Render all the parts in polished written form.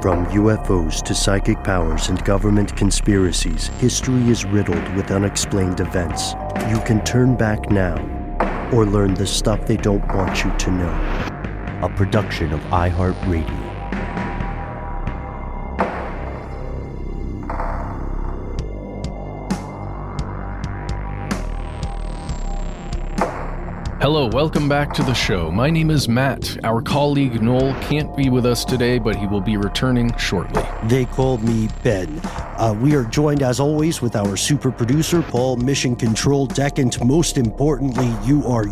From UFOs to psychic powers and government conspiracies, history is riddled with unexplained events. You can turn back now or learn the stuff they don't want you to know. A production of iHeartRadio. Hello, welcome back to the show. My name is Matt. Our colleague Noel can't be with us today, but he will be returning shortly. They call me Ben. We are joined, as always, with our super producer, Paul, Mission Control Deck, and most importantly, you are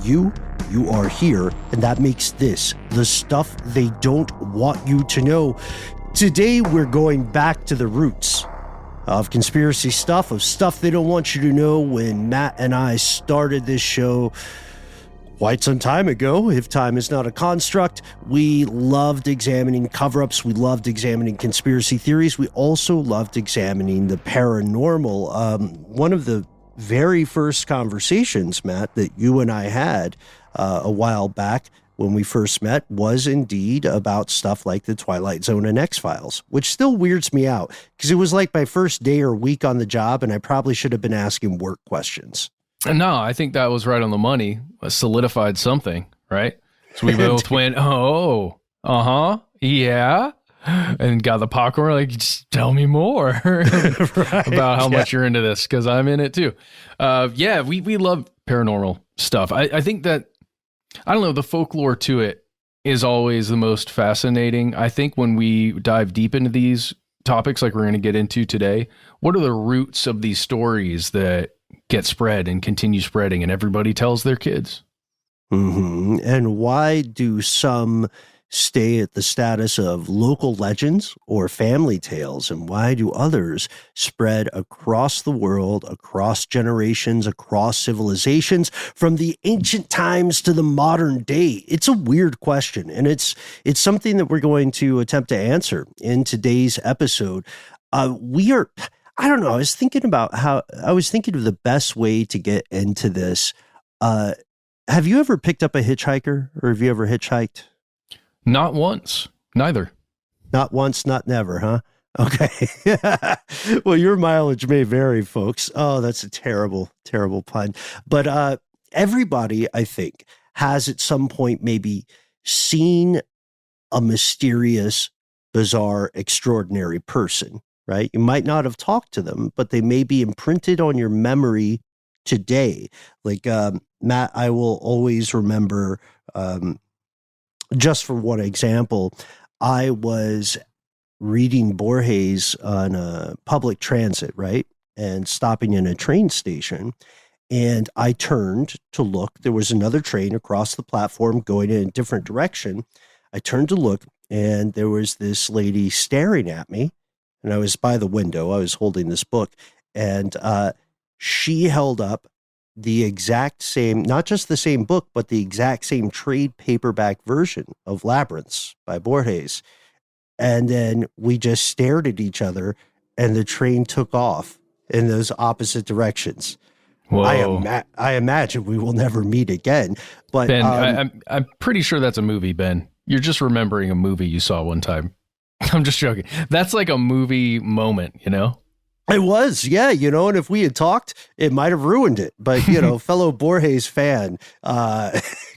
here, and that makes this the stuff they don't want you to know. Today, we're going back to the roots of conspiracy stuff, of stuff they don't want you to know. When Matt and I started this show quite some time ago, if time is not a construct, we loved examining cover-ups. We loved examining conspiracy theories. We also loved examining the paranormal. One of the very first conversations, Matt, that you and I had a while back when we first met was indeed about stuff like the Twilight Zone and X-Files, which still weirds me out because it was like my first day or week on the job, and I probably should have been asking work questions. No, I think that was right on the money. Solidified something, right? So we both went, yeah, and got the popcorn, like, just tell me more about how much you're into this, because I'm in it too. We love paranormal stuff. I think that, I don't know, the folklore to it is always the most fascinating. I think when we dive deep into these topics like we're going to get into today, what are the roots of these stories that get spread and continue spreading and everybody tells their kids? Mm-hmm. And why do some stay at the status of local legends or family tales? And why do others spread across the world, across generations, across civilizations, from the ancient times to the modern day? It's a weird question, and it's something that we're going to attempt to answer in today's episode. I don't know. I was thinking of the best way to get into this. Have you ever picked up a hitchhiker, or have you ever hitchhiked? Not once. Neither. Not once, not never, huh? Okay. Well, your mileage may vary, folks. Oh, that's a terrible, terrible pun. But everybody, I think, has at some point maybe seen a mysterious, bizarre, extraordinary person. Right? You might not have talked to them, but they may be imprinted on your memory today. Like, Matt, I will always remember, just for one example, I was reading Borges on public transit, right? And stopping in a train station. And I turned to look. There was another train across the platform going in a different direction. I turned to look, and there was this lady staring at me. And I was by the window. I was holding this book, and she held up the exact same, not just the same book, but the exact same trade paperback version of Labyrinths by Borges. And then we just stared at each other, and the train took off in those opposite directions. Whoa. I imagine we will never meet again. But Ben, I'm pretty sure that's a movie, Ben. You're just remembering a movie you saw one time. I'm just joking. That's like a movie moment, you know? It was, yeah, and if we had talked, it might have ruined it. But, fellow Borges fan,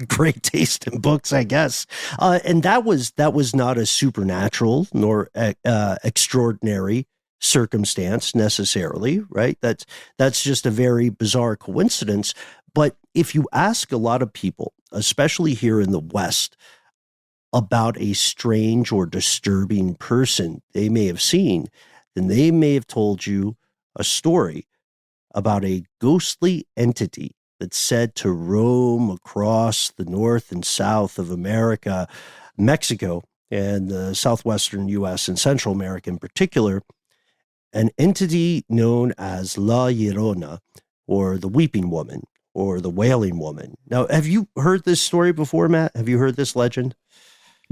great taste in books, I guess. And that was not a supernatural nor extraordinary circumstance necessarily, right? That's just a very bizarre coincidence. But if you ask a lot of people, especially here in the West, about a strange or disturbing person they may have seen, then they may have told you a story about a ghostly entity that's said to roam across the north and south of America, Mexico, and the southwestern U.S. and Central America in particular, an entity known as La Llorona, or the Weeping Woman, or the Wailing Woman. Now, have you heard this story before, Matt? Have you heard this legend?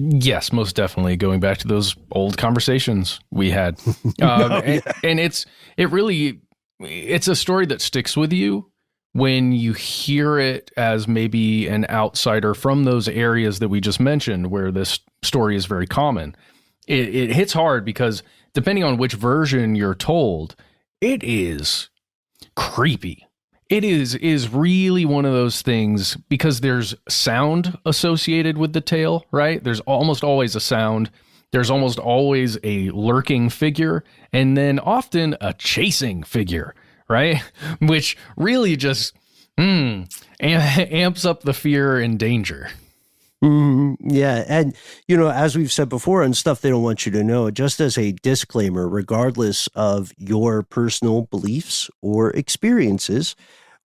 Yes, most definitely. Going back to those old conversations we had. And it's a story that sticks with you when you hear it as maybe an outsider from those areas that we just mentioned, where this story is very common. it hits hard because depending on which version you're told, it is creepy. It is really one of those things because there's sound associated with the tale, right? There's almost always a sound. There's almost always a lurking figure, and then often a chasing figure, right? Which really just amps up the fear and danger. Yeah. And, as we've said before on Stuff They Don't Want You to Know, just as a disclaimer, regardless of your personal beliefs or experiences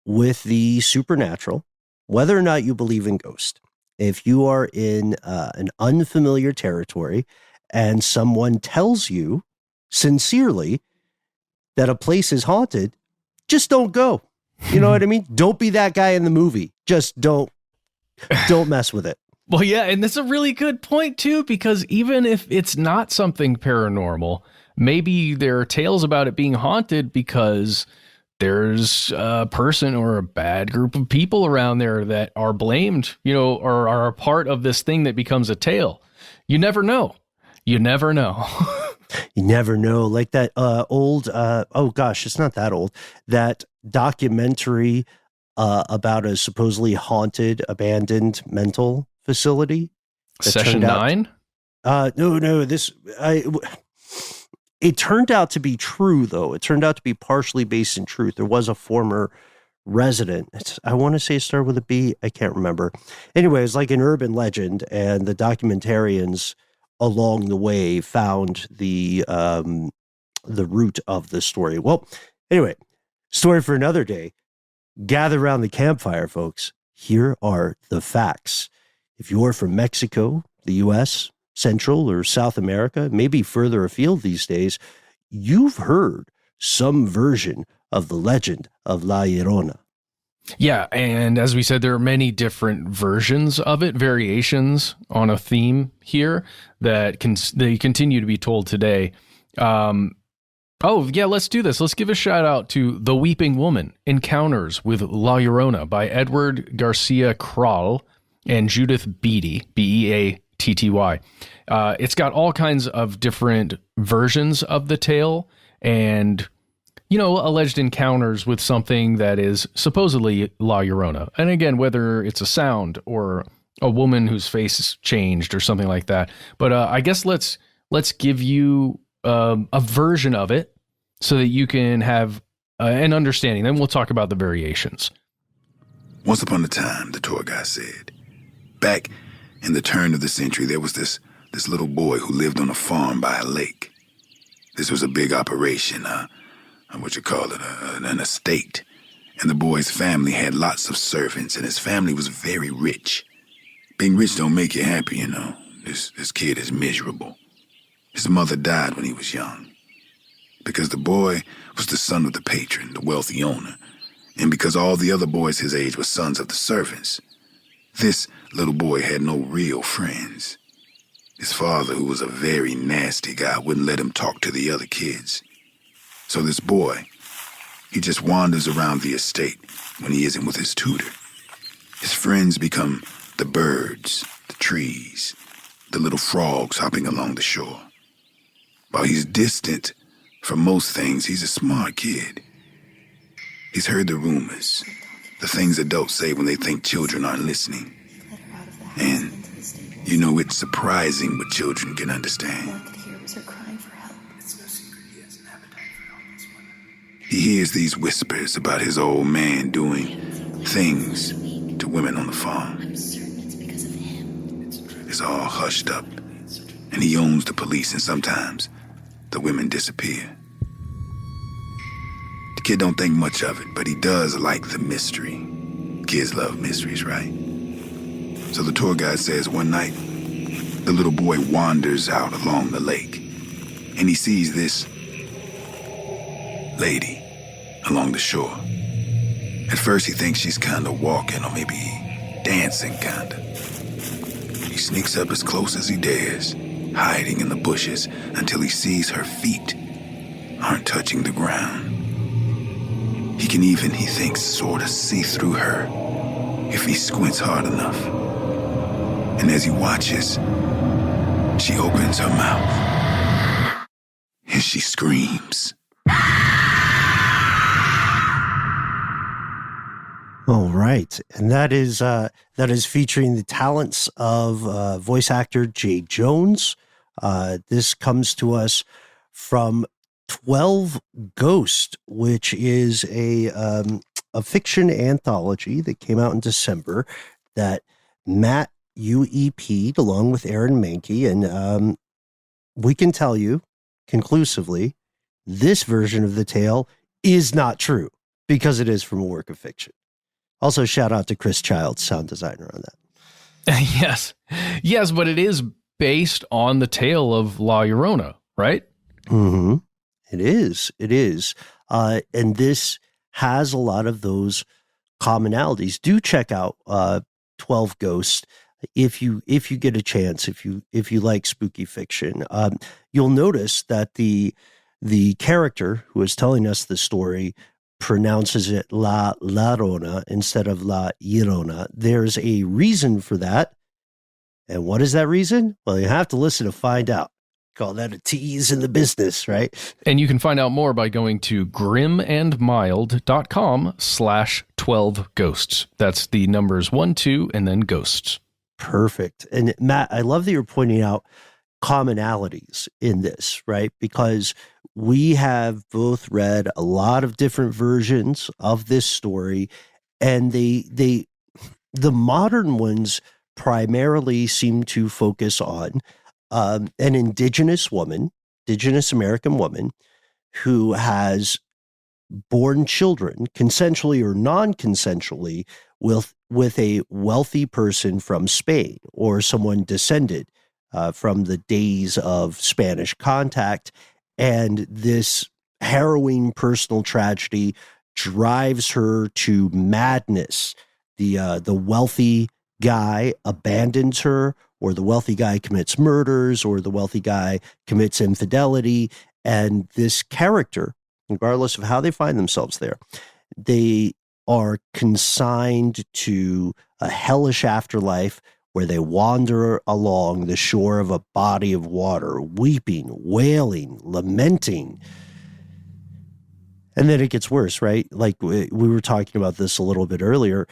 with the supernatural, whether or not you believe in ghosts, if you are in an unfamiliar territory and someone tells you sincerely that a place is haunted, just don't go. You know what I mean? Don't be that guy in the movie. Just don't mess with it. Well, yeah, and that's a really good point, too, because even if it's not something paranormal, maybe there are tales about it being haunted because there's a person or a bad group of people around there that are blamed, or are a part of this thing that becomes a tale. You never know. You never know. You never know. Like that old, it's not that old, that documentary about a supposedly haunted, abandoned mental facility. Session 9? No, it turned out to be true, though. It turned out to be partially based in truth. There was a former resident. I want to say it started with a B. I can't remember. Anyway, it's like an urban legend, and the documentarians along the way found the root of the story. Well, anyway, story for another day. Gather around the campfire, folks. Here are the facts. If you're from Mexico, the U.S., Central or South America, maybe further afield these days, you've heard some version of the legend of La Llorona. Yeah, and as we said, there are many different versions of it, variations on a theme here that they continue to be told today. Let's do this. Let's give a shout out to The Weeping Woman, Encounters with La Llorona by Edward Garcia Kral and Judith Beatty, Beatty. It's got all kinds of different versions of the tale and, alleged encounters with something that is supposedly La Llorona. And again, whether it's a sound or a woman whose face is changed or something like that. But I guess let's give you a version of it so that you can have an understanding. Then we'll talk about the variations. Once upon a time, the tour guide said, back in the turn of the century, there was this little boy who lived on a farm by a lake. This was a big operation, an estate. And the boy's family had lots of servants, and his family was very rich. Being rich don't make you happy, This kid is miserable. His mother died when he was young. Because the boy was the son of the patron, the wealthy owner, and because all the other boys his age were sons of the servants, this little boy had no real friends. His father, who was a very nasty guy, wouldn't let him talk to the other kids. So this boy, he just wanders around the estate when he isn't with his tutor. His friends become the birds, the trees, the little frogs hopping along the shore. While he's distant from most things, he's a smart kid. He's heard the rumors, the things adults say when they think children aren't listening. And, it's surprising what children can understand. He hears these whispers about his old man doing things to women on the farm. It's all hushed up, and he owns the police, and sometimes the women disappear. The kid don't think much of it, but he does like the mystery. Kids love mysteries, right? So the tour guide says one night, the little boy wanders out along the lake, and he sees this lady along the shore. At first he thinks she's kind of walking or maybe dancing kind of. He sneaks up as close as he dares, hiding in the bushes until he sees her feet aren't touching the ground. He can even, he thinks, sort of see through her if he squints hard enough. And as he watches, she opens her mouth. and she screams. All right. And that is featuring the talents of voice actor Jay Jones. This comes to us from 12 Ghost, which is a fiction anthology that came out in December that Matt UEP'd along with Aaron Mahnke. And we can tell you conclusively, this version of the tale is not true because it is from a work of fiction. Also, shout out to Chris Childs, sound designer on that. Yes, but it is based on the tale of La Llorona, right? Mm-hmm. It is. And this has a lot of those commonalities. Do check out 12 Ghosts if you get a chance, if you like spooky fiction. You'll notice that the character who is telling us the story pronounces it La Llorona instead of La Llorona. There's a reason for that. And what is that reason? Well, you have to listen to find out. Call that a tease in the business, right? And you can find out more by going to grimandmild.com/12ghosts. That's the numbers 1, 2, and then ghosts. Perfect. And Matt, I love that you're pointing out commonalities in this, right? Because we have both read a lot of different versions of this story, and the modern ones primarily seem to focus on an indigenous American woman who has born children consensually or non-consensually with a wealthy person from Spain or someone descended from the days of Spanish contact. And this harrowing personal tragedy drives her to madness. The wealthy guy abandons her, or the wealthy guy commits murders, or the wealthy guy commits infidelity. And this character, regardless of how they find themselves there, they are consigned to a hellish afterlife where they wander along the shore of a body of water, weeping, wailing, lamenting. And then it gets worse, right? Like we were talking about this a little bit earlier.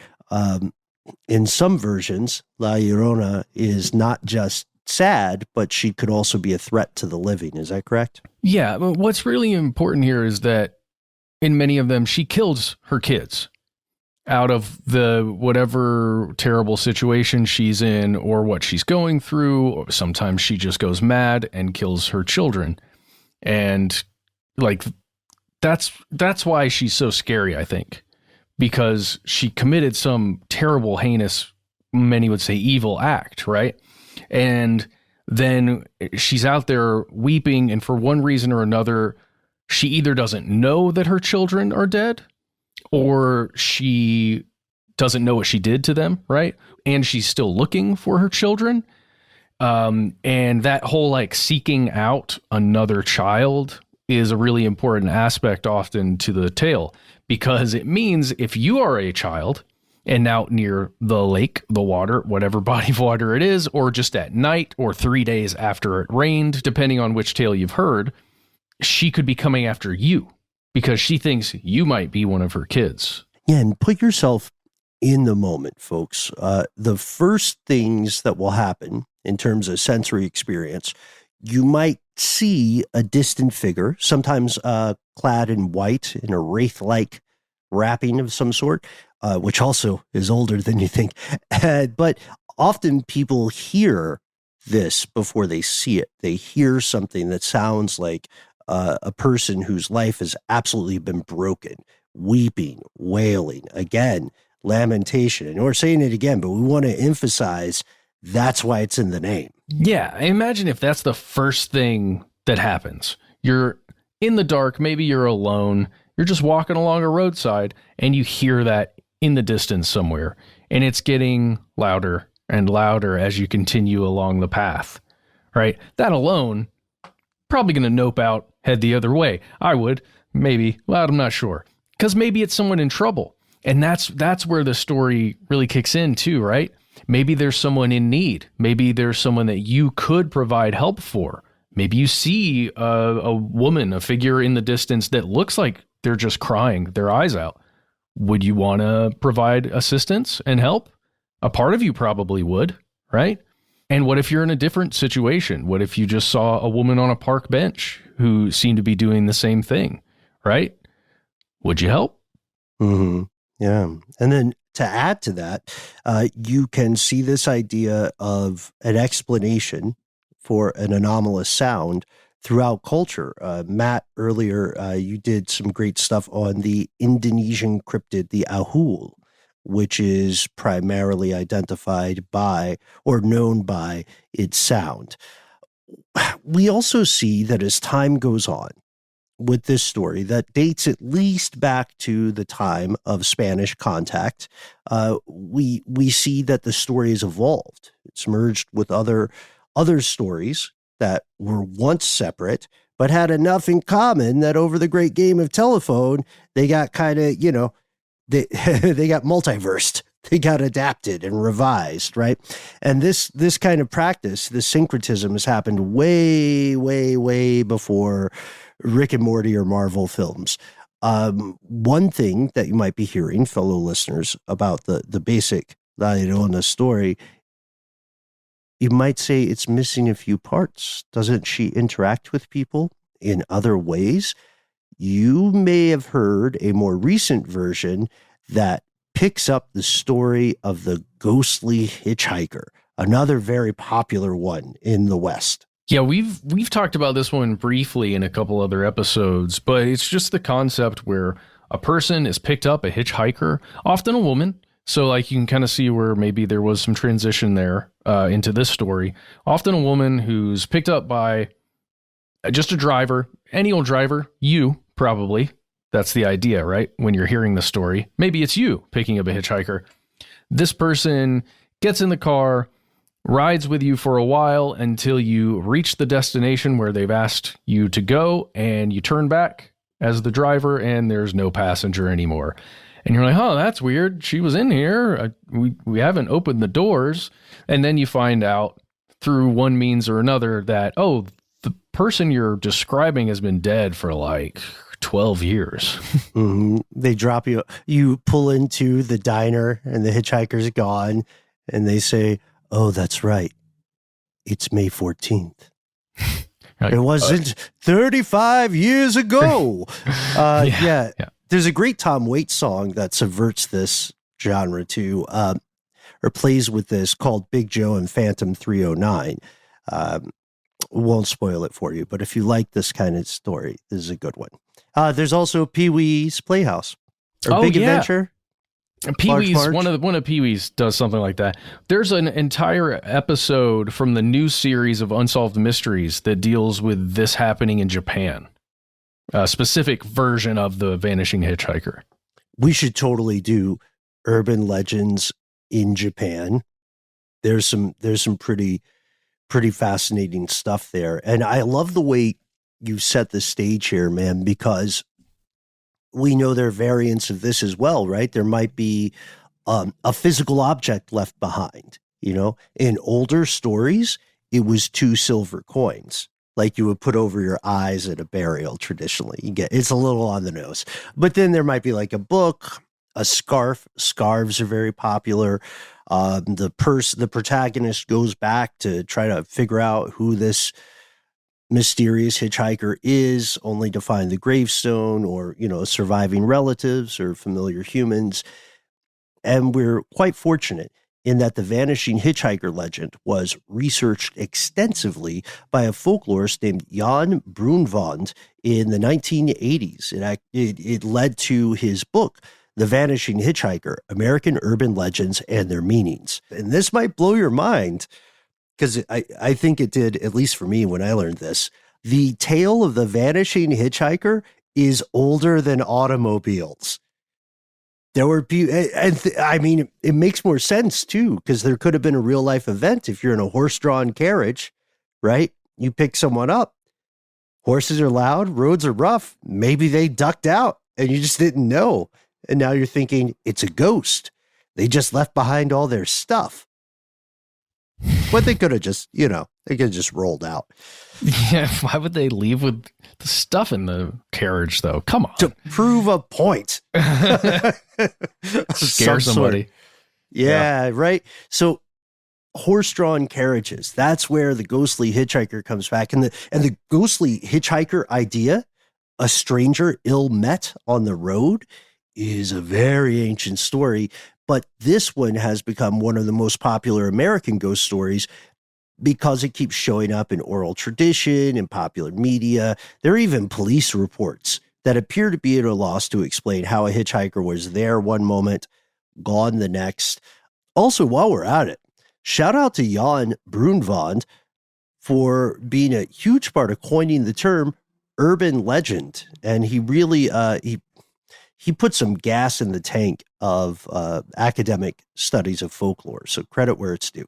In some versions, La Llorona is not just sad, but she could also be a threat to the living. Is that correct? Yeah. But what's really important here is that in many of them, she kills her kids out of the whatever terrible situation she's in or what she's going through. Or sometimes she just goes mad and kills her children. And like, that's why she's so scary, I think, because she committed some terrible, heinous, many would say evil act, right? And then she's out there weeping, and for one reason or another, she either doesn't know that her children are dead, or she doesn't know what she did to them, right? And she's still looking for her children. And that whole like seeking out another child is a really important aspect often to the tale, because it means if you are a child and out near the lake, the water, whatever body of water it is, or just at night or 3 days after it rained, depending on which tale you've heard, she could be coming after you because she thinks you might be one of her kids. Yeah, and put yourself in the moment, folks. The first things that will happen in terms of sensory experience, you might see a distant figure, sometimes clad in white in a wraith-like wrapping of some sort, which also is older than you think. But often people hear this before they see it. They hear something that sounds like a person whose life has absolutely been broken, weeping, wailing, again, lamentation. And we're saying it again, but we want to emphasize that's why it's in the name. Yeah, I imagine if that's the first thing that happens. You're in the dark, maybe you're alone, you're just walking along a roadside, and you hear that in the distance somewhere, and it's getting louder and louder as you continue along the path, right? That alone, probably going to nope out, head the other way. I would, maybe, well, I'm not sure, because maybe it's someone in trouble. And that's where the story really kicks in too, right? Maybe there's someone in need. Maybe there's someone that you could provide help for. Maybe you see a woman, a figure in the distance that looks like they're just crying their eyes out. Would you want to provide assistance and help? A part of you probably would, right? And what if you're in a different situation? What if you just saw a woman on a park bench who seemed to be doing the same thing, right? Would you help? Mm-hmm. Yeah. And then to add to that, you can see this idea of an explanation for an anomalous sound throughout culture. Matt, earlier, you did some great stuff on the Indonesian cryptid, the ahul, which is primarily identified by or known by its sound. We also see that as time goes on with this story that dates at least back to the time of Spanish contact, we see that the story has evolved. It's merged with other stories that were once separate, but had enough in common that over the great game of telephone, they got kind of, they got multiversed. They got adapted and revised, right? And this kind of practice, this syncretism, has happened way, way, way before Rick and Morty or Marvel films. One thing that you might be hearing, fellow listeners, about the basic La Llorona story, you might say it's missing a few parts. Doesn't she interact with people in other ways? You may have heard a more recent version that picks up the story of the ghostly hitchhiker, another very popular one in the West. Yeah, we've talked about this one briefly in a couple other episodes, but it's just the concept where a person is picked up, a hitchhiker, often a woman. So like you can kind of see where maybe there was some transition there into this story. Often a woman who's picked up by just a driver, any old driver, you probably. That's the idea, right? When you're hearing the story, maybe it's you picking up a hitchhiker. This person gets in the car, rides with you for a while until you reach the destination where they've asked you to go, and you turn back as the driver and there's no passenger anymore. And you're like, oh, that's weird. She was in here. We haven't opened the doors. And then you find out through one means or another that, oh, the person you're describing has been dead for like 12 years. Mm-hmm. They drop you. You pull into the diner and the hitchhiker's gone. And they say, oh, that's right. It's May 14th. It wasn't 35 years ago. Yeah. There's a great Tom Waits song that subverts this genre too, or plays with this, called Big Joe and Phantom 309. Won't spoil it for you, but if you like this kind of story, this is a good one. There's also Pee-wee's Playhouse, or Big Adventure. Pee-wee's, one of Pee-wee's does something like that. There's an entire episode from the new series of Unsolved Mysteries that deals with this happening in Japan. A specific version of the vanishing hitchhiker. We should totally do urban legends in Japan. There's some pretty fascinating stuff there. And I love the way you set the stage here, man, because we know there are variants of this as well, right? There might be a physical object left behind. In older stories, it was 2 silver coins, like you would put over your eyes at a burial traditionally. It's a little on the nose. But then there might be like a book, a scarf. Scarves are very popular. The protagonist goes back to try to figure out who this mysterious hitchhiker is, only to find the gravestone or, surviving relatives or familiar humans. And we're quite fortunate in that the vanishing hitchhiker legend was researched extensively by a folklorist named Jan Brunvand in the 1980s. It led to his book, The Vanishing Hitchhiker, American Urban Legends and Their Meanings. And this might blow your mind, because I think it did, at least for me when I learned this. The tale of the vanishing hitchhiker is older than automobiles. There were people, it makes more sense too, because there could have been a real life event. If you're in a horse-drawn carriage, right? You pick someone up. Horses are loud, roads are rough. Maybe they ducked out and you just didn't know. And now you're thinking it's a ghost. They just left behind all their stuff. But they could have just, They could have just rolled out. Yeah, why would they leave with the stuff in the carriage, though? Come on. To prove a point. Scare somebody. Yeah, right. So horse-drawn carriages, that's where the ghostly hitchhiker comes back. And the ghostly hitchhiker idea, a stranger ill met on the road, is a very ancient story. But this one has become one of the most popular American ghost stories because it keeps showing up in oral tradition and popular media. There are even police reports that appear to be at a loss to explain how a hitchhiker was there one moment, gone the next. Also, while we're at it, shout out to Jan Brunvand for being a huge part of coining the term urban legend. And he really, he put some gas in the tank of academic studies of folklore. So credit where it's due.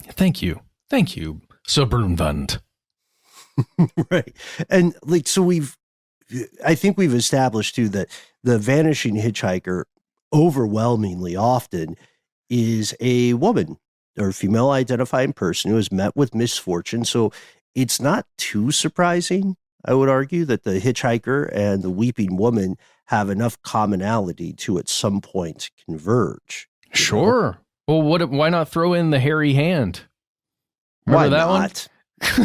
Thank you. Thank you, Sir Brunvand. Right. And like, so I think we've established too that the vanishing hitchhiker overwhelmingly often is a woman or female identifying person who has met with misfortune. So it's not too surprising, I would argue, that the hitchhiker and the weeping woman have enough commonality to at some point converge. Sure. Well, why not throw in the hairy hand? Remember that one?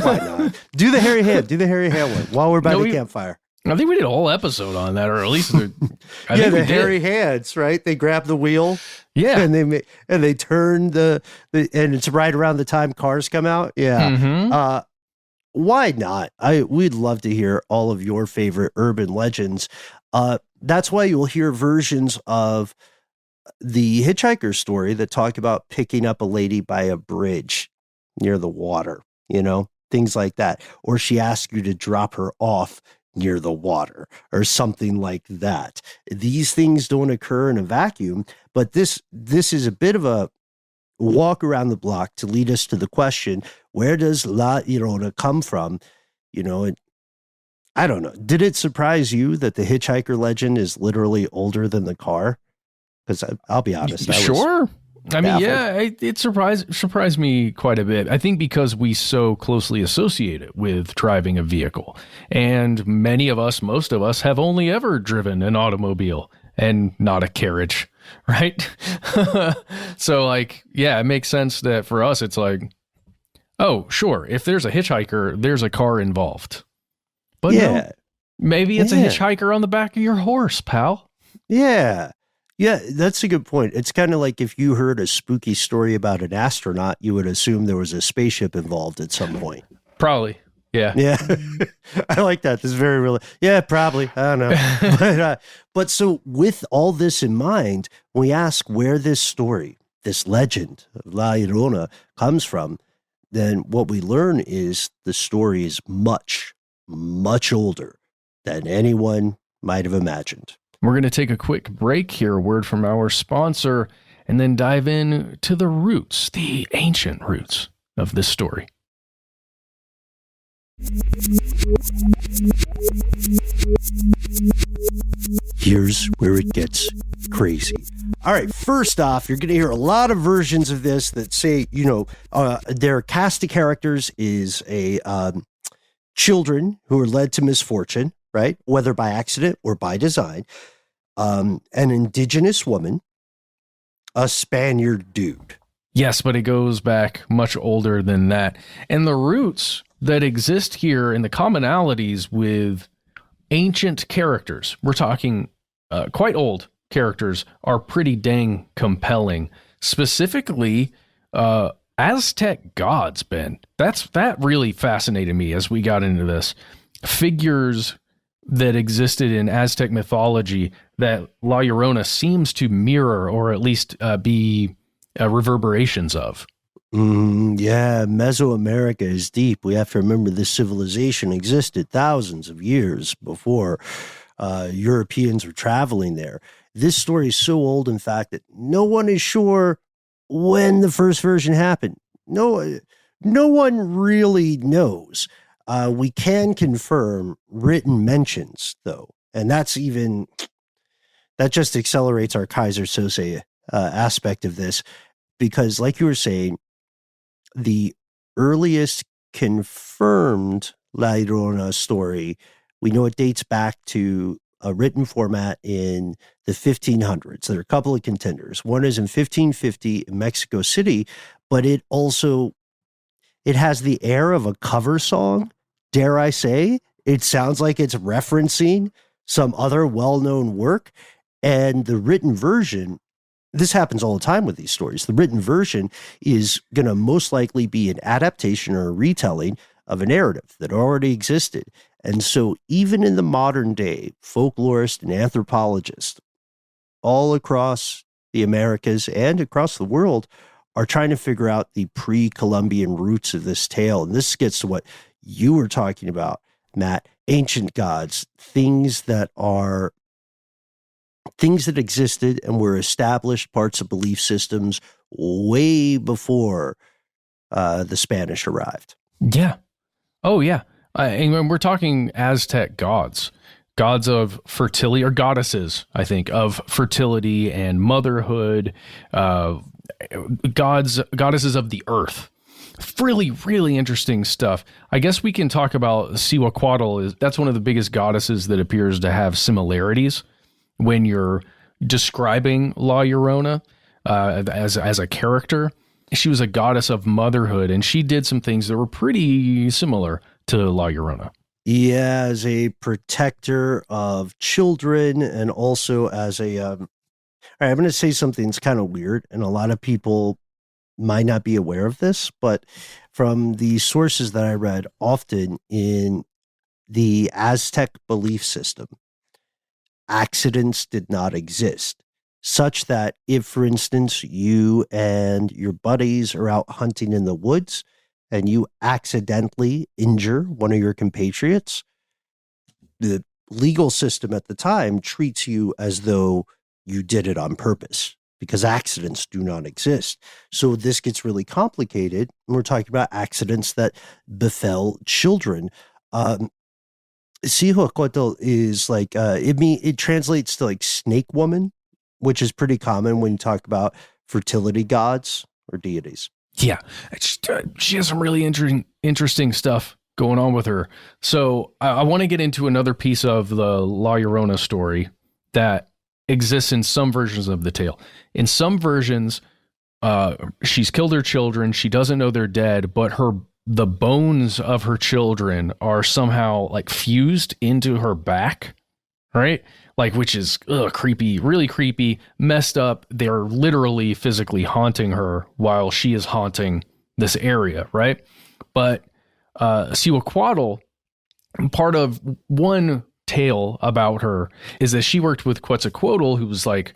Why not? Do the hairy hand. Do the hairy hand one while we're by the campfire. I think we did a whole episode on that, or at least I think the hairy hands, right? They grab the wheel, and they turn the and it's right around the time cars come out. Yeah, mm-hmm. Why not? We'd love to hear all of your favorite urban legends. That's why you'll hear versions of the hitchhiker story that talk about picking up a lady by a bridge near the water, things like that. Or she asks you to drop her off near the water or something like that. These things don't occur in a vacuum, but this is a bit of a walk around the block to lead us to the question, where does La Llorona come from? I don't know. Did it surprise you that the hitchhiker legend is literally older than the car? Because I'll be honest. Sure. I mean, yeah, it surprised me quite a bit. I think because we so closely associate it with driving a vehicle. And most of us have only ever driven an automobile and not a carriage, right? So it makes sense that for us, it's like, oh, sure, if there's a hitchhiker, there's a car involved. But no, maybe it's a hitchhiker on the back of your horse, pal. Yeah. Yeah, that's a good point. It's kind of like if you heard a spooky story about an astronaut, you would assume there was a spaceship involved at some point. Probably. Yeah. Yeah. I like that. This is very real. Yeah, probably. I don't know. But so with all this in mind, when we ask where this story, this legend of La Llorona comes from, then what we learn is the story is much, much older than anyone might have imagined. We're going to take a quick break here, a word from our sponsor, and then dive in to the roots, the ancient roots of this story. Here's where it gets crazy. All right, first off, you're going to hear a lot of versions of this that say, their cast of characters is children who are led to misfortune, right? Whether by accident or by design, an indigenous woman, a Spaniard dude. Yes, but it goes back much older than that. And the roots that exist here and the commonalities with ancient characters, we're talking quite old characters, are pretty dang compelling. Specifically, Aztec gods, Ben. That really fascinated me as we got into this. Figures that existed in Aztec mythology that La Llorona seems to mirror or at least be reverberations of. Yeah, Mesoamerica is deep. We have to remember this civilization existed thousands of years before Europeans were traveling there. This story is so old, in fact, that no one is sure when the first version happened. No one really knows. We can confirm written mentions, though, and that just accelerates our Kaiser Sose aspect of this, because, like you were saying, the earliest confirmed La Llorona story, we know it dates back to a written format in the 1500s. There are a couple of contenders. One is in 1550 in Mexico City, but it has the air of a cover song. Dare I say, it sounds like it's referencing some other well-known work. And the written version, this happens all the time with these stories. The written version is going to most likely be an adaptation or a retelling of a narrative that already existed. And so even in the modern day, folklorists and anthropologists all across the Americas and across the world are trying to figure out the pre-Columbian roots of this tale. And this gets to what you were talking about, Matt, ancient gods, things that existed and were established parts of belief systems way before the Spanish arrived. Yeah. Oh, yeah. And when we're talking Aztec gods of fertility, or goddesses, I think, of fertility and motherhood, goddesses of the earth. Really, really interesting stuff. I guess we can talk about Cihuacuatl. That's one of the biggest goddesses that appears to have similarities when you're describing La Llorona as a character. She was a goddess of motherhood, and she did some things that were pretty similar to La Llorona. Yeah, as a protector of children, and also as a... all right, I'm going to say something that's kind of weird, and a lot of people might not be aware of this, but from the sources that I read, often in the Aztec belief system, accidents did not exist, such that if, for instance, you and your buddies are out hunting in the woods and you accidentally injure one of your compatriots, the legal system at the time treats you as though you did it on purpose, because accidents do not exist. So this gets really complicated. We're talking about accidents that befell children. Cihuacuatl is like, it translates to like snake woman, which is pretty common when you talk about fertility gods or deities. Yeah, she has some really interesting stuff going on with her. So I want to get into another piece of the La Llorona story that exists in some versions of the tale. In some versions, she's killed her children. She doesn't know they're dead, but the bones of her children are somehow like fused into her back, right? Like, which is creepy, really creepy, messed up. They're literally physically haunting her while she is haunting this area, right? But Cihuacuatl, part of one tale about her is that she worked with Quetzalcoatl, who was like,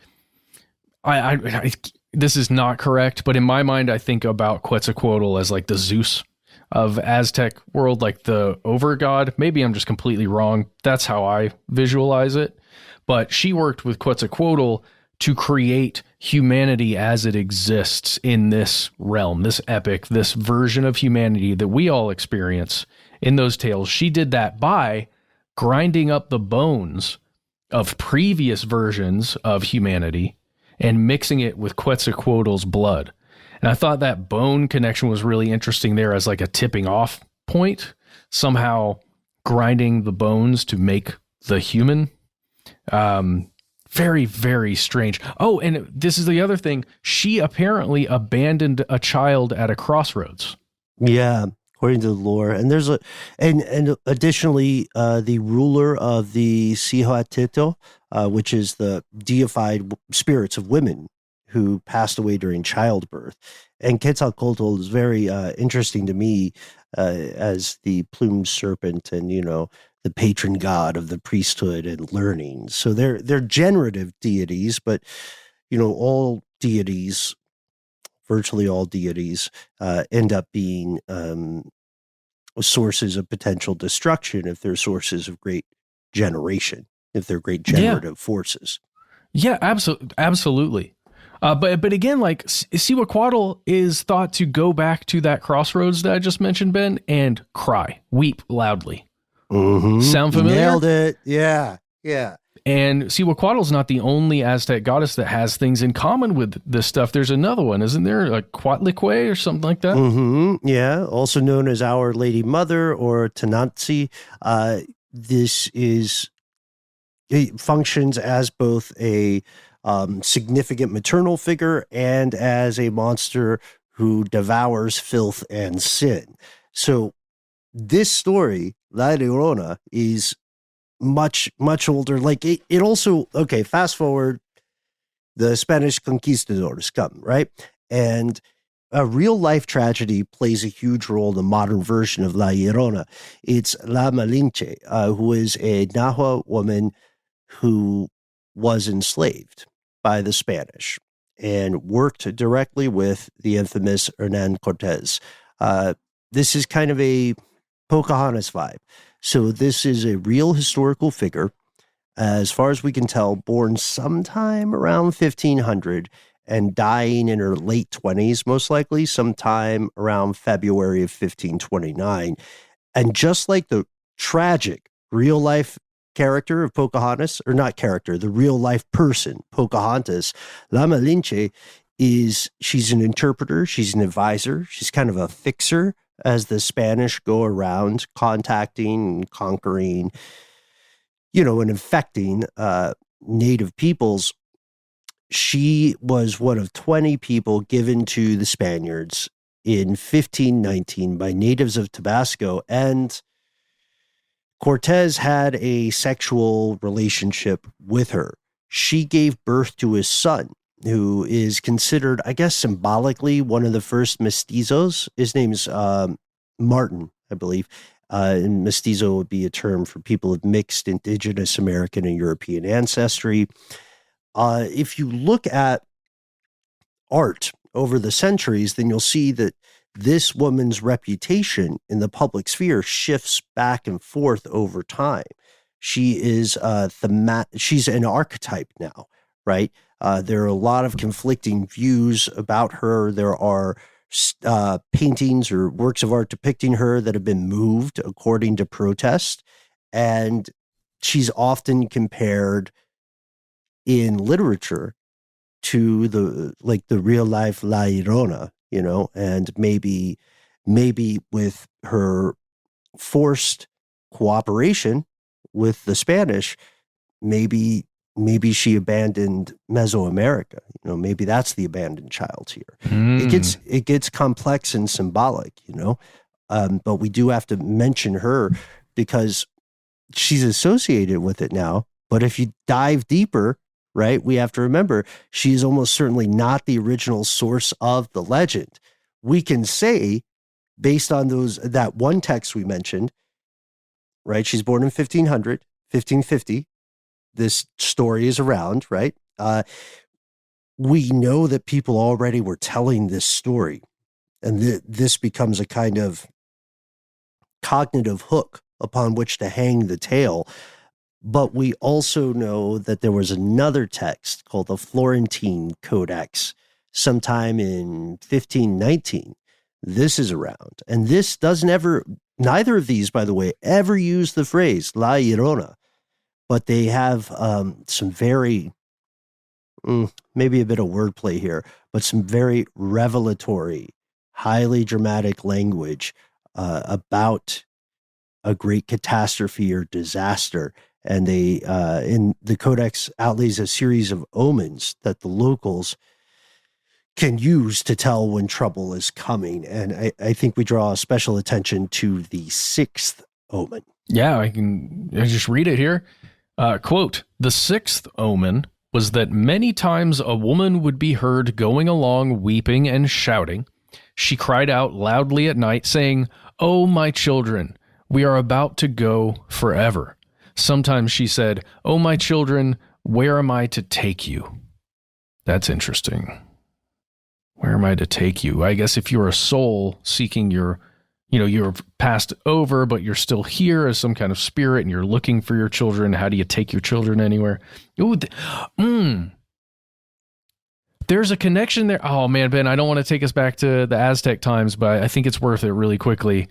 I this is not correct, but in my mind, I think about Quetzalcoatl as like the Zeus of Aztec world, like the over god. Maybe I'm just completely wrong. That's how I visualize it. But she worked with Quetzalcoatl to create humanity as it exists in this realm, this epic, this version of humanity that we all experience in those tales. She did that by grinding up the bones of previous versions of humanity and mixing it with Quetzalcoatl's blood. And I thought that bone connection was really interesting there as like a tipping off point, somehow grinding the bones to make the human. Very, very strange. Oh, and this is the other thing. She apparently abandoned a child at a crossroads. Yeah, according to the lore. And there's and additionally, the ruler of the Cihuacuatl, which is the deified spirits of women who passed away during childbirth. And Quetzalcoatl is very interesting to me as the plumed serpent and, the patron god of the priesthood and learning. So they're generative deities, but, all deities, virtually all deities, end up being sources of potential destruction if they're sources of great generation, if they're great generative forces. Yeah, absolutely. But again, like Cihuacuatl is thought to go back to that crossroads that I just mentioned, Ben, and cry, weep loudly. Mm-hmm. Sound familiar? Nailed it. Yeah. And Cihuacuatl is not the only Aztec goddess that has things in common with this stuff. There's another one, isn't there? Like Coatlicue or something like that? Mm-hmm. Yeah, also known as Our Lady Mother or Tenantzi. It functions as both a significant maternal figure and as a monster who devours filth and sin. So this story, La Llorona, is much, much older. Like it also, okay, fast forward, the Spanish conquistadors come, right? And a real life tragedy plays a huge role in the modern version of La Llorona. It's La Malinche, who is a Nahua woman who was enslaved by the Spanish and worked directly with the infamous Hernan Cortez. This is kind of a Pocahontas vibe. So this is a real historical figure, as far as we can tell, born sometime around 1500 and dying in her late 20s, most likely sometime around February of 1529. And just like the tragic real life character of Pocahontas, or not character, the real life person, Pocahontas, La Malinche she's an interpreter, she's an advisor, she's kind of a fixer as the Spanish go around contacting and conquering, and infecting native peoples. She was one of 20 people given to the Spaniards in 1519 by natives of Tabasco, and Cortez had a sexual relationship with her. She gave birth to his son, who is considered, I guess, symbolically one of the first mestizos. His name's Martin, I believe. And mestizo would be a term for people of mixed indigenous American and European ancestry. If you look at art over the centuries, then you'll see that this woman's reputation in the public sphere shifts back and forth over time. She is she's an archetype now, right? There are a lot of conflicting views about her. There are paintings or works of art depicting her that have been moved according to protest, and she's often compared in literature to the real life La Llorona, and maybe with her forced cooperation with the Spanish, maybe she abandoned Mesoamerica. Maybe that's the abandoned child here. It gets complex and symbolic, but we do have to mention her because she's associated with it now. But if you dive deeper, right, we have to remember she is almost certainly not the original source of the legend. We can say, based on that one text we mentioned, right, she's born in 1550. This story is around, right? We know that people already were telling this story, and this becomes a kind of cognitive hook upon which to hang the tale. But we also know that there was another text called the Florentine Codex sometime in 1519. This is around. And this neither of these, by the way, ever use the phrase La Llorona, but they have some very, maybe a bit of wordplay here, but some very revelatory, highly dramatic language about a great catastrophe or disaster. And in the Codex outlays a series of omens that the locals can use to tell when trouble is coming. And I think we draw special attention to the sixth omen. Yeah, I just read it here. Quote, "The sixth omen was that many times a woman would be heard going along weeping and shouting. She cried out loudly at night, saying, 'Oh, my children, we are about to go forever.' Sometimes she said, 'Oh, my children, where am I to take you?'" That's interesting. Where am I to take you? I guess if you're a soul seeking you're passed over, but you're still here as some kind of spirit and you're looking for your children, how do you take your children anywhere? Ooh, there's a connection there. Oh, man, Ben, I don't want to take us back to the Aztec times, but I think it's worth it really quickly.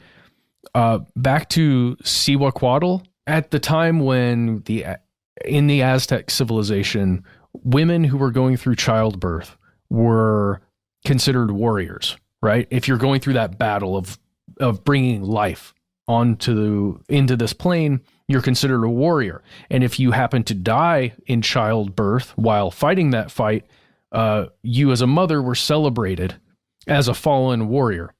Back to Cihuacuatl. At the time when the in the Aztec civilization, women who were going through childbirth were considered warriors, right? If you're going through that battle of bringing life into this plane, you're considered a warrior. And if you happen to die in childbirth while fighting that fight, you as a mother were celebrated as a fallen warrior.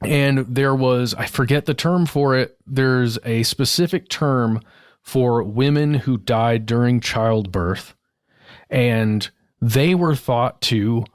And there was, I forget the term for it, there's a specific term for women who died during childbirth, and they were thought to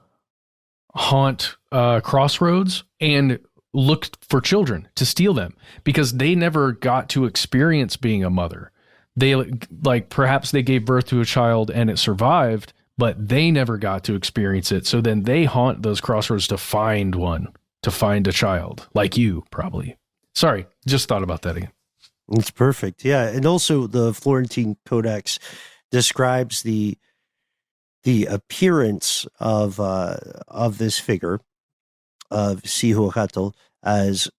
haunt crossroads and look for children to steal them, because they never got to experience being a mother. They, like, perhaps they gave birth to a child and it survived, but they never got to experience it. So then they haunt those crossroads to find a child, like you probably. Sorry, just thought about that again. It's perfect. Yeah. And also the Florentine Codex describes the appearance of this figure of Xihuatl as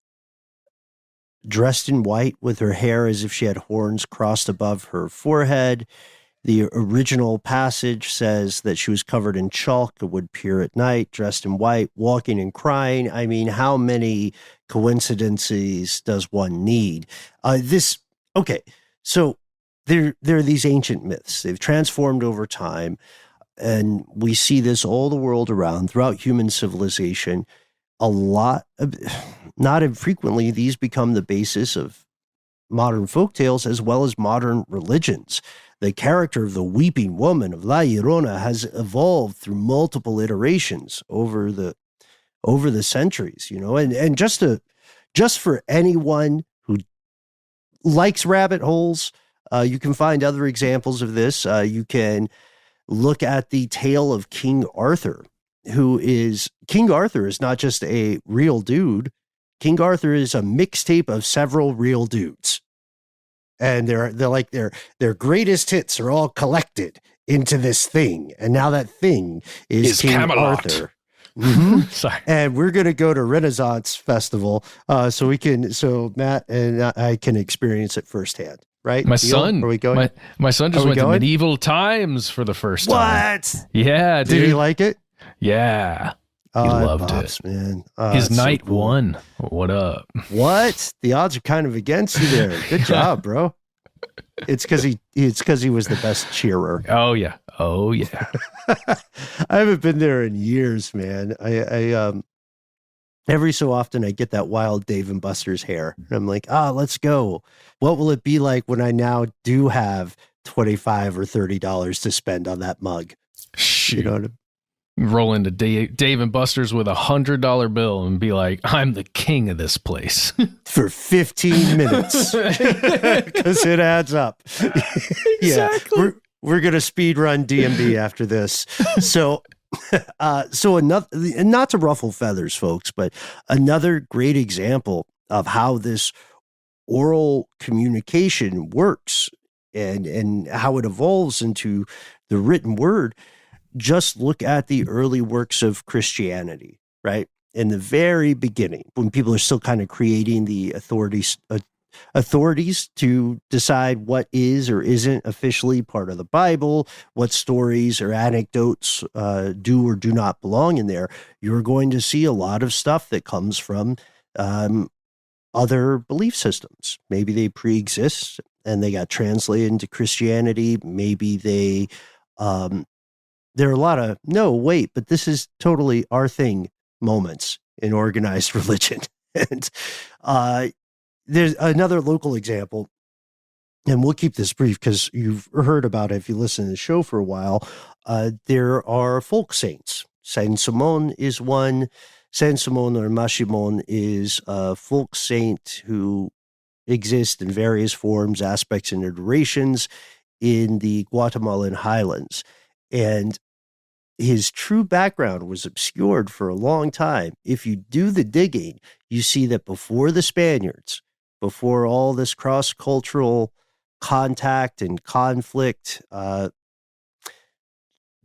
dressed in white with her hair as if she had horns crossed above her forehead. The original passage says that she was covered in chalk and would appear at night, dressed in white, walking and crying. I mean, how many coincidences does one need? Okay, so there are these ancient myths. They've transformed over time, and we see this all the world around throughout human civilization. Not infrequently, these become the basis of modern folktales as well as modern religions. The character of the weeping woman of La Llorona has evolved through multiple iterations over the centuries, and just for anyone who likes rabbit holes, you can find other examples of this. You can look at the tale of King Arthur. King Arthur is not just a real dude. King Arthur is a mixtape of several real dudes. And their greatest hits are all collected into this thing. And now that thing is King Camelot. Arthur. Mm-hmm. Sorry. And we're going to go to Renaissance Festival so Matt and I can experience it firsthand. Right? My son, are we going? My son just went to medieval times for the first time. What? Yeah, dude. Did he like it? Yeah. He loved it, man. His knight so cool. Won. What up? What? The odds are kind of against you there. Good job, bro. It's because he was the best cheerer. Oh yeah. I haven't been there in years, man. I every so often I get that wild Dave and Buster's hair, and I'm like, let's go. What will it be like when I now do have $25 or $30 to spend on that mug? Shoot. You know what I mean? Roll into Dave and Buster's with $100 bill and be like, I'm the king of this place. For 15 minutes. Because it adds up. Exactly. Yeah, we're going to speed run DMB after this. So another, not to ruffle feathers, folks, but another great example of how this oral communication works and how it evolves into the written word. Just look at the early works of Christianity, right? In the very beginning, when people are still kind of creating the authorities to decide what is or isn't officially part of the Bible, what stories or anecdotes do or do not belong in there, you're going to see a lot of stuff that comes from other belief systems. Maybe they pre-exist and they got translated into Christianity. Maybe they... there are a lot of, no, wait, but this is totally our thing moments in organized religion. And there's another local example, and we'll keep this brief because you've heard about it if you listen to the show for a while. There are folk saints. Saint Simon is one. Saint Simon or Mashimon is a folk saint who exists in various forms, aspects, and iterations in the Guatemalan highlands. And his true background was obscured for a long time. If you do the digging, you see that before the Spaniards, before all this cross-cultural contact and conflict,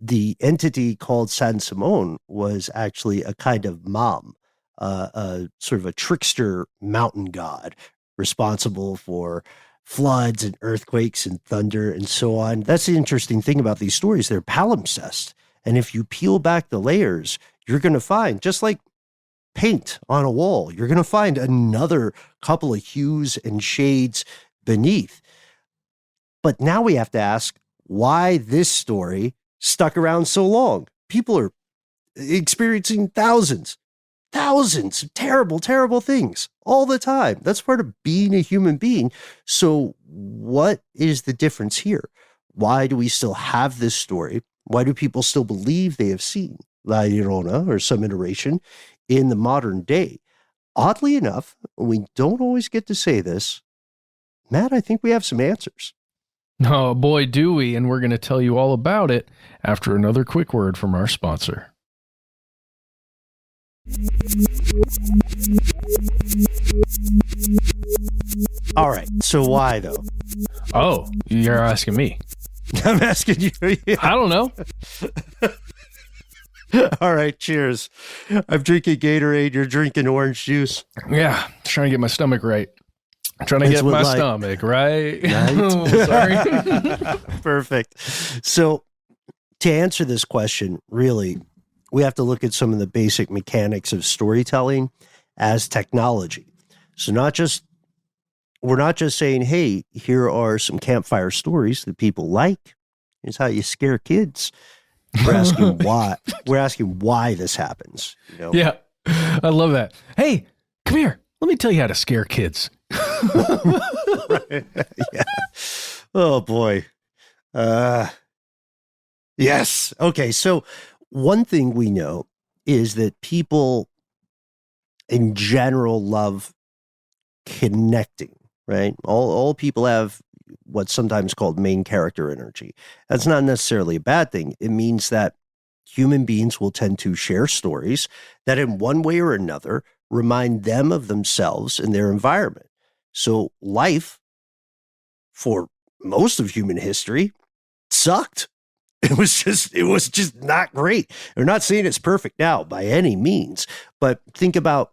the entity called San Simon was actually a kind of mom, a sort of a trickster mountain god responsible for floods and earthquakes and thunder and so on. That's the interesting thing about these stories. They're palimpsest. And if you peel back the layers, you're going to find, just like paint on a wall, you're going to find another couple of hues and shades beneath. But now we have to ask why this story stuck around so long. People are experiencing thousands of terrible, terrible things all the time. That's part of being a human being. So what is the difference here? Why do we still have this story? Why do people still believe they have seen La Llorona or some iteration in the modern day? Oddly enough, we don't always get to say this. Matt, I think we have some answers. Oh boy, do we, and we're going to tell you all about it after another quick word from our sponsor. All right, so why though? Oh, you're asking me. I'm asking you. Yeah. I don't know. All right, cheers. I'm drinking Gatorade, you're drinking orange juice. Yeah, trying to get my stomach right. Trying to get my stomach right. Oh, sorry. Perfect. So to answer this question, really, we have to look at some of the basic mechanics of storytelling as technology. So we're not just saying, hey, here are some campfire stories that people like. Here's how you scare kids. We're asking why. We're asking why this happens. You know? Yeah, I love that. Hey, come here. Let me tell you how to scare kids. Right. Yeah. Oh boy. Yes. Okay. So one thing we know is that people in general love connecting, right? All people have what's sometimes called main character energy. That's not necessarily a bad thing. It means that human beings will tend to share stories that in one way or another remind them of themselves and their environment. So life, for most of human history, sucked. It was just not great. We're not saying it's perfect now by any means, but think about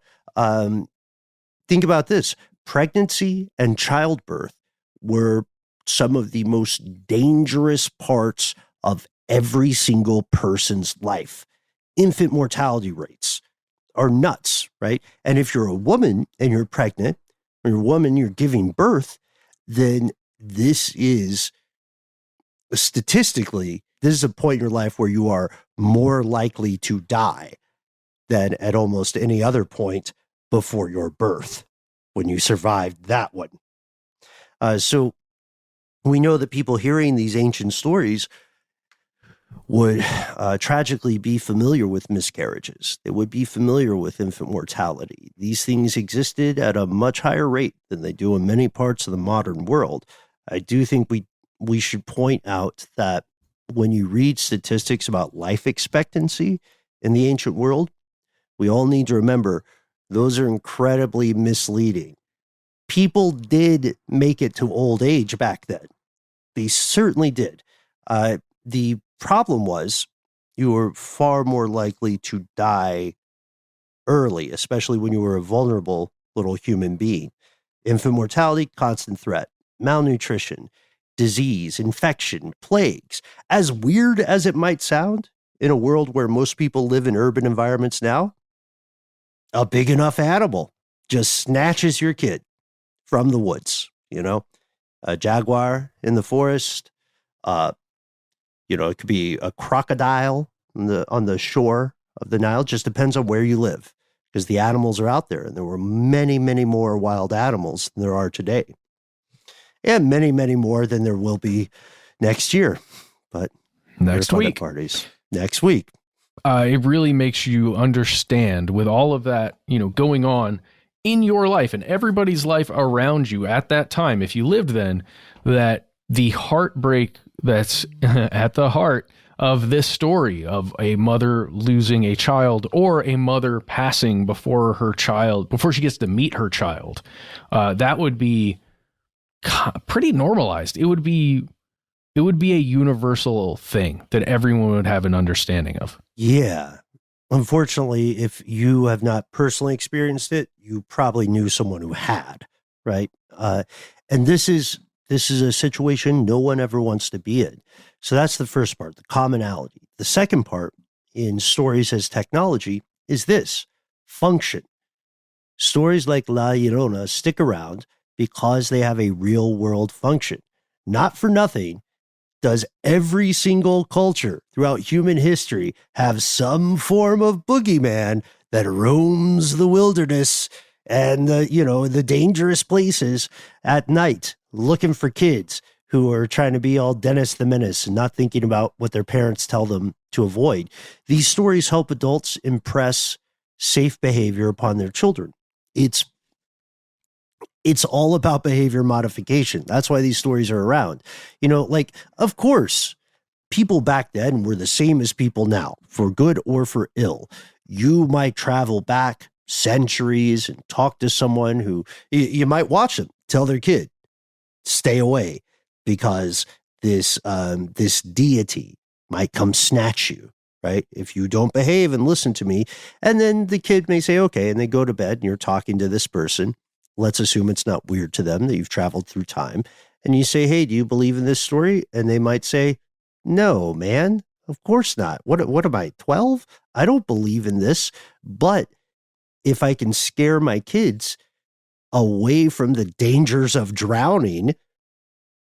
this. Pregnancy and childbirth were some of the most dangerous parts of every single person's life. Infant mortality rates are nuts, right? And if you're a woman and you're pregnant, or you're a woman, you're giving birth, then this is statistically, this is a point in your life where you are more likely to die than at almost any other point before your birth, when you survived that one. So we know that people hearing these ancient stories would tragically be familiar with miscarriages. They would be familiar with infant mortality. These things existed at a much higher rate than they do in many parts of the modern world. I do think we should point out that when you read statistics about life expectancy in the ancient world, we all need to remember those are incredibly misleading. People did make it to old age back then. They certainly did. The problem was you were far more likely to die early, especially when you were a vulnerable little human being. Infant mortality, constant threat. Malnutrition, disease, infection, plagues. As weird as it might sound, in a world where most people live in urban environments now, a big enough animal just snatches your kid from the woods, you know? A jaguar in the forest, it could be a crocodile on the shore of the Nile. Just depends on where you live, because the animals are out there, and there were many, many more wild animals than there are today, and many, many more than there will be next year. But next week, parties next week. It really makes you understand, with all of that, going on in your life and everybody's life around you at that time, if you lived then, that the heartbreak that's at the heart of this story of a mother losing a child, or a mother passing before she gets to meet her child, that would be pretty normalized. It would be a universal thing that everyone would have an understanding of. Yeah. Unfortunately, if you have not personally experienced it, you probably knew someone who had, right? And this is this is a situation no one ever wants to be in. So that's the first part, the commonality. The second part in stories as technology is this: function. Stories like La Llorona stick around because they have a real world function. Not for nothing does every single culture throughout human history have some form of boogeyman that roams the wilderness and the dangerous places at night, looking for kids who are trying to be all Dennis the Menace and not thinking about what their parents tell them to avoid. These stories help adults impress safe behavior upon their children. It's all about behavior modification. That's why these stories are around. Of course, people back then were the same as people now, for good or for ill. You might travel back centuries and talk to someone who you might watch them tell their kid, stay away, because this deity might come snatch you, right? If you don't behave and listen to me. And then the kid may say, okay, and they go to bed and you're talking to this person. Let's assume it's not weird to them that you've traveled through time. And you say, hey, do you believe in this story? And they might say, no, man, of course not. What am I, 12? I don't believe in this. But if I can scare my kids away from the dangers of drowning,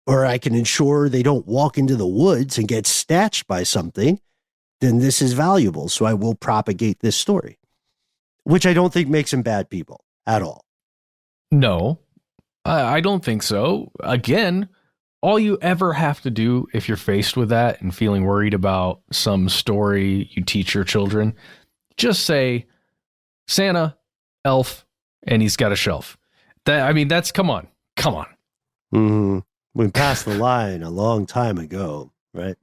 or I can ensure they don't walk into the woods and get snatched by something, then this is valuable. So I will propagate this story, which I don't think makes them bad people at all. No, I don't think so. Again, all you ever have to do if you're faced with that and feeling worried about some story you teach your children, just say Santa, elf, and he's got a shelf. That's come on. Mm-hmm. We passed the line a long time ago, right?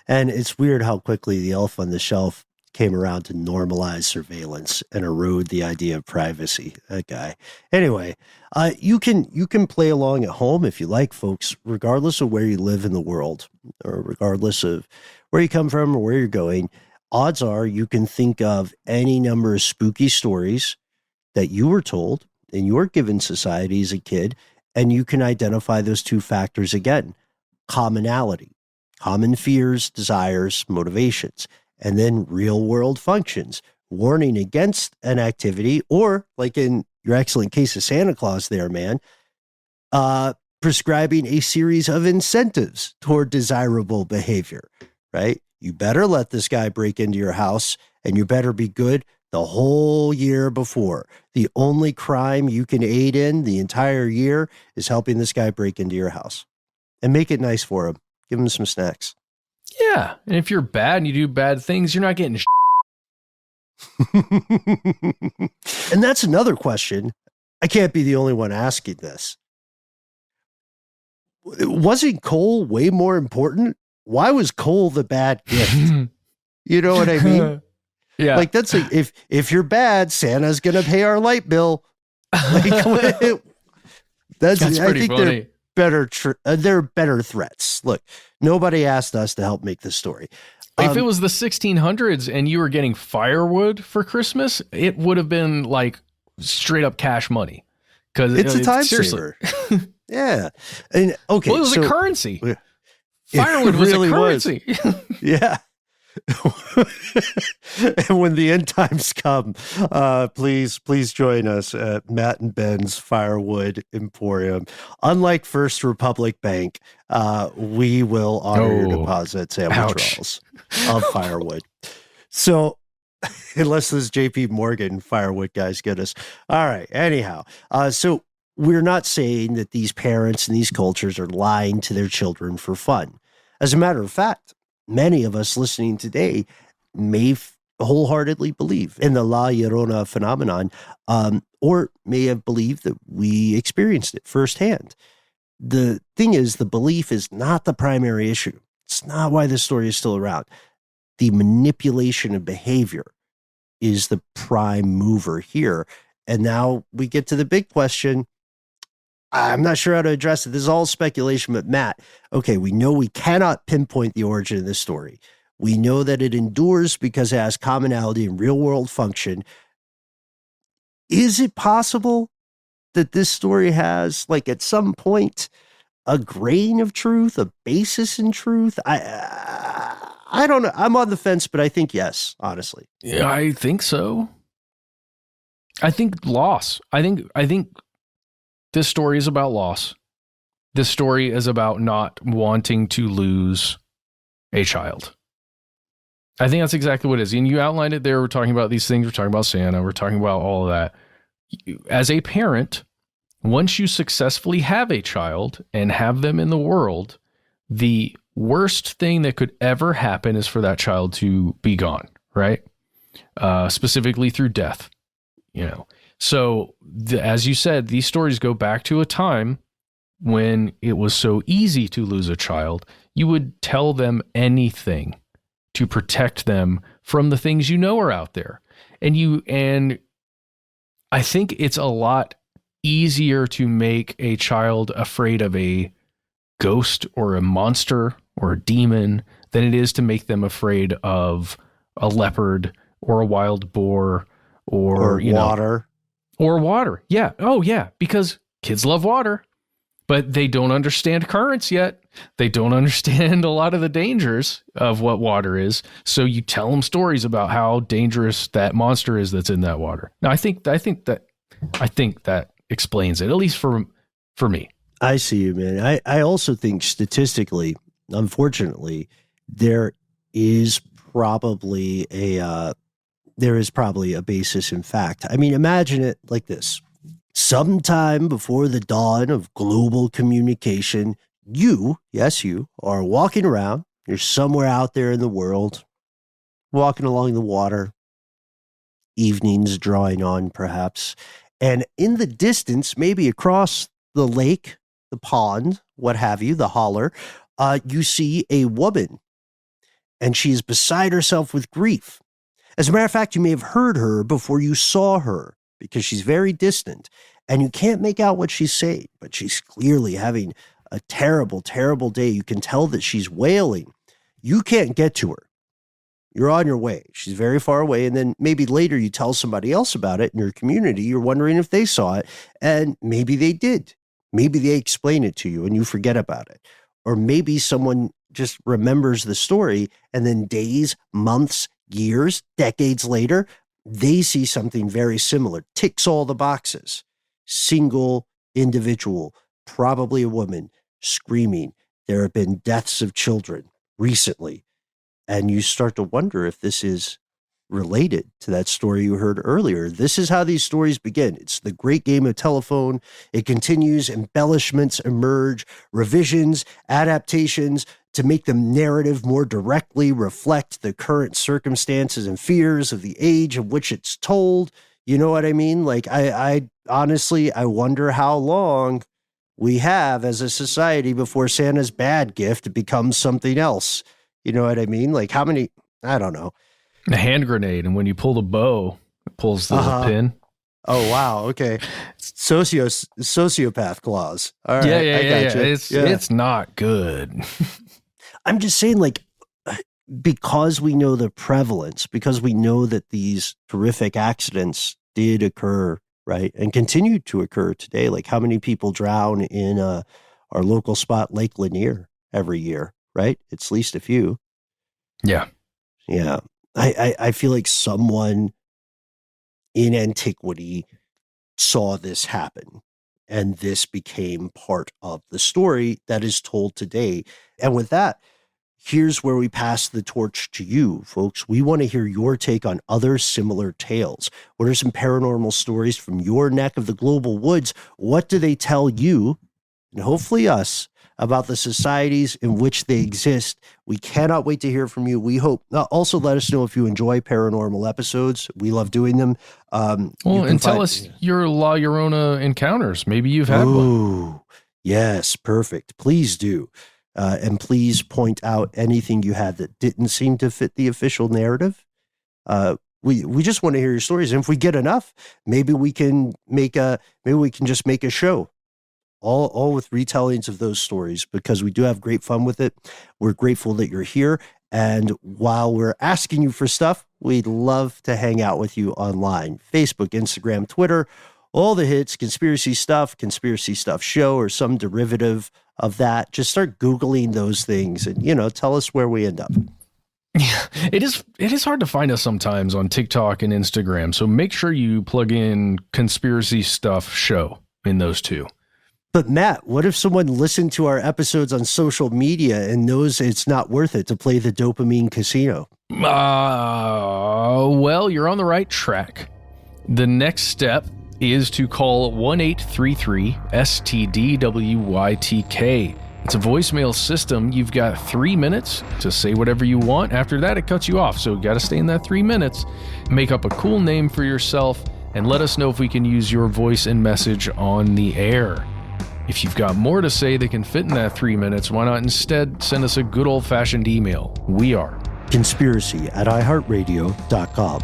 And it's weird how quickly the elf on the shelf came around to normalize surveillance and erode the idea of privacy. That guy. Anyway, you can play along at home if you like, folks, regardless of where you live in the world, or regardless of where you come from or where you're going. Odds are you can think of any number of spooky stories that you were told in your given society as a kid, and you can identify those two factors again: commonality, common fears, desires, motivations, and then real world functions, warning against an activity, or like in your excellent case of Santa Claus there, man, prescribing a series of incentives toward desirable behavior, right? You better let this guy break into your house, and you better be good the whole year before. The only crime you can aid in the entire year is helping this guy break into your house. And make it nice for him. Give him some snacks. Yeah. And if you're bad and you do bad things, you're not getting And that's another question. I can't be the only one asking this. Wasn't coal way more important? Why was coal the bad gift? You know what I mean? Yeah. Like that's if you're bad, Santa's going to pay our light bill. Like, that's I think funny. they're better threats. Look, nobody asked us to help make this story. If it was the 1600s and you were getting firewood for Christmas, it would have been like straight up cash money. Because it's a time saver. Yeah. And okay. Well, it was a currency. Firewood was really a currency. Yeah. And when the end times come, please join us at Matt and Ben's Firewood Emporium. Unlike First Republic Bank, we will honor your deposits and withdrawals of firewood. So unless those JP Morgan firewood guys get us. All right. Anyhow, so we're not saying that these parents and these cultures are lying to their children for fun. As a matter of fact, many of us listening today may wholeheartedly believe in the La Llorona phenomenon, or may have believed that we experienced it firsthand. The thing is, the belief is not the primary issue. It's not why this story is still around. The manipulation of behavior is the prime mover here. And now we get to the big question. I'm not sure how to address it. This is all speculation, but Matt, okay, we know we cannot pinpoint the origin of this story. We know that it endures because it has commonality and real world function. Is it possible that this story has, like at some point, a grain of truth, a basis in truth? I don't know. I'm on the fence, but I think yes, honestly. Yeah, I think so. I think loss. I think this story is about loss. This story is about not wanting to lose a child. I think that's exactly what it is. And you outlined it there. We're talking about these things. We're talking about Santa. We're talking about all of that. As a parent, once you successfully have a child and have them in the world, the worst thing that could ever happen is for that child to be gone, right? Specifically through death, So as you said, these stories go back to a time when it was so easy to lose a child. You would tell them anything to protect them from the things are out there. And I think it's a lot easier to make a child afraid of a ghost or a monster or a demon than it is to make them afraid of a leopard or a wild boar or water. Or water. Yeah. Oh, yeah. Because kids love water, but they don't understand currents yet. They don't understand a lot of the dangers of what water is. So you tell them stories about how dangerous that monster is that's in that water. Now, I think that explains it, at least for me. I see you, man. I also think statistically, unfortunately, there is probably a basis in fact. I mean, imagine it like this. Sometime before the dawn of global communication, you are walking around. You're somewhere out there in the world, walking along the water, evenings drawing on perhaps. And in the distance, maybe across the lake, the pond, what have you, the holler, you see a woman, and she is beside herself with grief. As a matter of fact, you may have heard her before you saw her because she's very distant, and you can't make out what she's saying, but she's clearly having a terrible, terrible day. You can tell that she's wailing. You can't get to her. You're on your way. She's very far away. And then maybe later you tell somebody else about it in your community. You're wondering if they saw it, and maybe they did. Maybe they explain it to you and you forget about it. Or maybe someone just remembers the story, and then days, months, years, decades later, they see something very similar. Ticks all the boxes. Single individual, probably a woman, screaming. There have been deaths of children recently. And you start to wonder if this is related to that story you heard earlier. This is how these stories begin. It's the great game of telephone. It continues, embellishments emerge, revisions, adaptations to make the narrative more directly reflect the current circumstances and fears of the age of which it's told. You know what I mean? Like, I honestly, I wonder how long we have as a society before Santa's bad gift becomes something else. You know what I mean? Like how many, I don't know. A hand grenade, and when you pull the bow, it pulls the pin. Oh, wow. Okay. Sociopath clause. All right. Yeah. It's not good. I'm just saying, like, because we know the prevalence, because we know that these horrific accidents did occur, right, and continue to occur today. Like, how many people drown in our local spot, Lake Lanier, every year, right? It's at least a few. Yeah. Yeah. I feel like someone in antiquity saw this happen, and this became part of the story that is told today. And with that, here's where we pass the torch to you, folks. We want to hear your take on other similar tales. What are some paranormal stories from your neck of the global woods? What do they tell you, and hopefully us, about the societies in which they exist? We cannot wait to hear from you. We hope. Also, let us know if you enjoy paranormal episodes. We love doing them. Tell us your La Llorona encounters. Maybe you've had one. Yes, perfect. Please do. And please point out anything you had that didn't seem to fit the official narrative. We just want to hear your stories. And if we get enough, maybe we can just make a show. All with retellings of those stories, because we do have great fun with it. We're grateful that you're here. And while we're asking you for stuff, we'd love to hang out with you online. Facebook, Instagram, Twitter, all the hits, conspiracy stuff show, or some derivative of that. Just start Googling those things and, tell us where we end up. Yeah, it is hard to find us sometimes on TikTok and Instagram. So make sure you plug in conspiracy stuff show in those two. But Matt, what if someone listened to our episodes on social media and knows it's not worth it to play the dopamine casino? Well, you're on the right track. The next step is to call 1-833-STDWYTK. It's a voicemail system. You've got 3 minutes to say whatever you want. After that, it cuts you off. So you got to stay in that 3 minutes, make up a cool name for yourself, and let us know if we can use your voice and message on the air. If you've got more to say that can fit in that 3 minutes, why not instead send us a good old-fashioned email? We are conspiracy@iHeartRadio.com.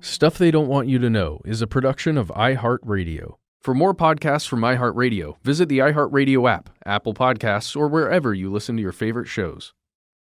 Stuff They Don't Want You to Know is a production of iHeartRadio. For more podcasts from iHeartRadio, visit the iHeartRadio app, Apple Podcasts, or wherever you listen to your favorite shows.